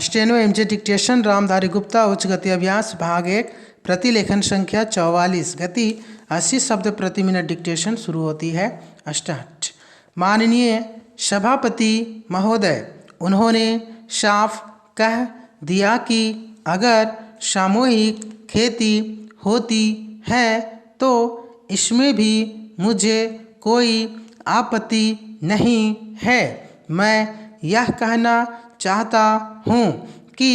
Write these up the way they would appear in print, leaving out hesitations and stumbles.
Steno MJ dictation Ramdhari Gupta उच्च गति अभ्यास भाग 1 प्रतिलेखन संख्या 44 गति 80 शब्द प्रति मिनट डिक्टेशन शुरू होती है। स्टार्ट। माननीय सभापति महोदय, उन्होंने साफ कह दिया कि अगर सामूहिक खेती होती है तो इसमें भी मुझे कोई आपत्ति नहीं है। मैं यह कहना चाहता हूँ कि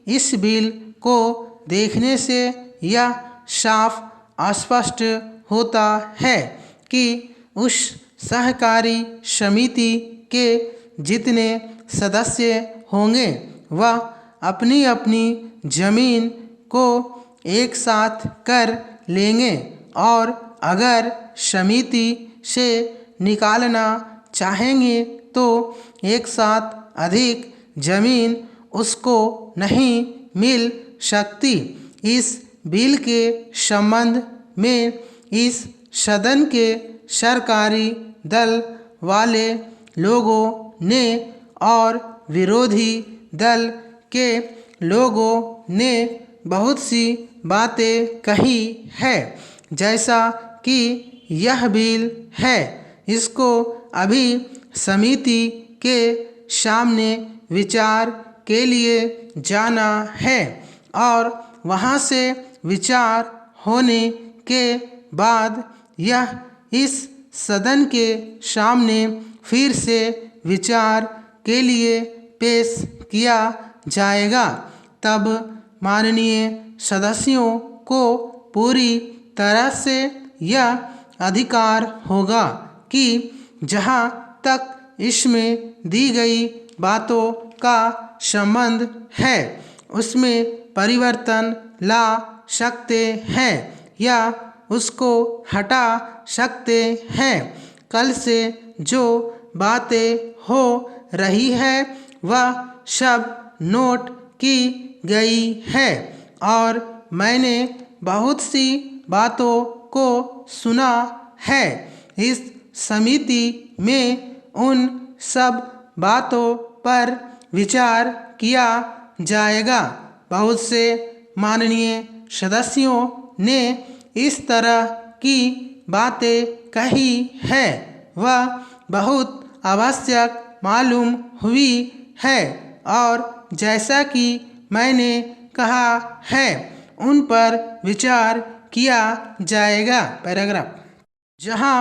इस बिल को देखने से यह साफ स्पष्ट होता है कि उस सहकारी समिति के जितने सदस्य होंगे वह अपनी अपनी जमीन को एक साथ कर लेंगे और अगर समिति से निकालना चाहेंगे तो एक साथ अधिक जमीन उसको नहीं मिल सकती। इस बिल के संबंध में इस सदन के सरकारी दल वाले लोगों ने और विरोधी दल के लोगों ने बहुत सी बातें कही है। जैसा कि यह बिल है, इसको अभी समिति के सामने विचार के लिए जाना है और वहाँ से विचार होने के बाद यह इस सदन के सामने फिर से विचार के लिए पेश किया जाएगा। तब माननीय सदस्यों को पूरी तरह से यह अधिकार होगा कि जहाँ तक इसमें दी गई बातों का संबंध है उसमें परिवर्तन ला सकते हैं या उसको हटा सकते हैं। कल से जो बातें हो रही है वह सब नोट की गई है और मैंने बहुत सी बातों को सुना है। इस समिति में उन सब बातों पर विचार किया जाएगा। बहुत से माननीय सदस्यों ने इस तरह की बातें कही है वह बहुत आवश्यक मालूम हुई है और जैसा कि मैंने कहा है उन पर विचार किया जाएगा। पैराग्राफ। जहाँ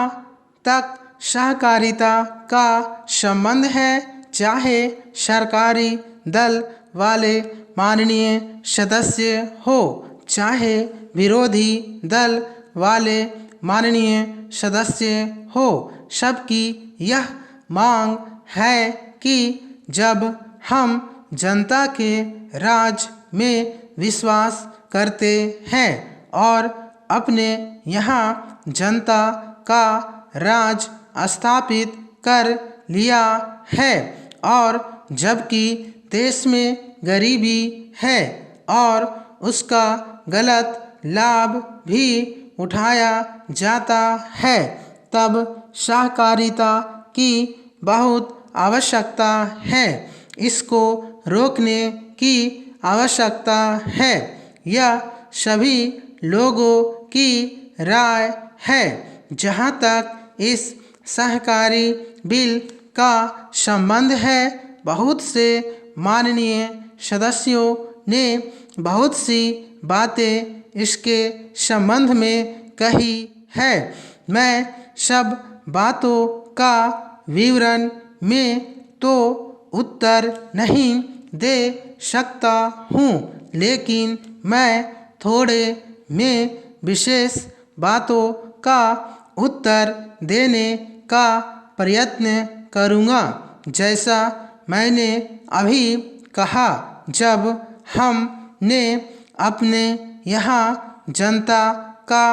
तक सहकारिता का संबंध है, चाहे सरकारी दल वाले माननीय सदस्य हो चाहे विरोधी दल वाले माननीय सदस्य हो, सबकी यह मांग है कि जब हम जनता के राज में विश्वास करते हैं और अपने यहाँ जनता का राज स्थापित कर लिया है और जबकि देश में गरीबी है और उसका गलत लाभ भी उठाया जाता है, तब सहकारिता की बहुत आवश्यकता है। इसको रोकने की आवश्यकता है। यह सभी लोगों की राय है। जहाँ तक इस सहकारी बिल का संबंध है, बहुत से माननीय सदस्यों ने बहुत सी बातें इसके संबंध में कही है। मैं सब बातों का विवरण में तो उत्तर नहीं दे सकता हूँ, लेकिन मैं थोड़े में विशेष बातों का उत्तर देने का प्रयत्न करूँगा। जैसा मैंने अभी कहा, जब हमने अपने यहाँ जनता का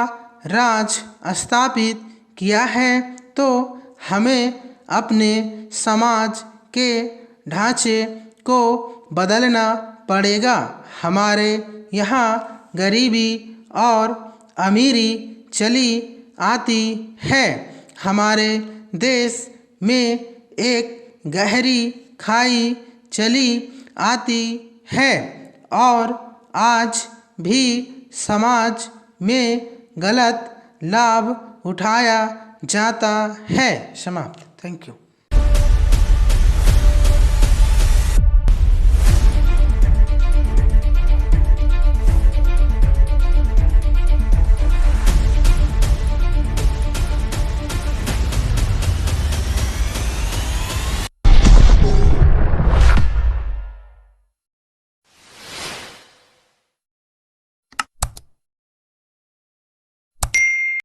राज स्थापित किया है तो हमें अपने समाज के ढांचे को बदलना पड़ेगा। हमारे यहाँ गरीबी और अमीरी चली आती है। हमारे देश में एक गहरी खाई चली आती है और आज भी समाज में गलत लाभ उठाया जाता है। समाप्त। Thank you.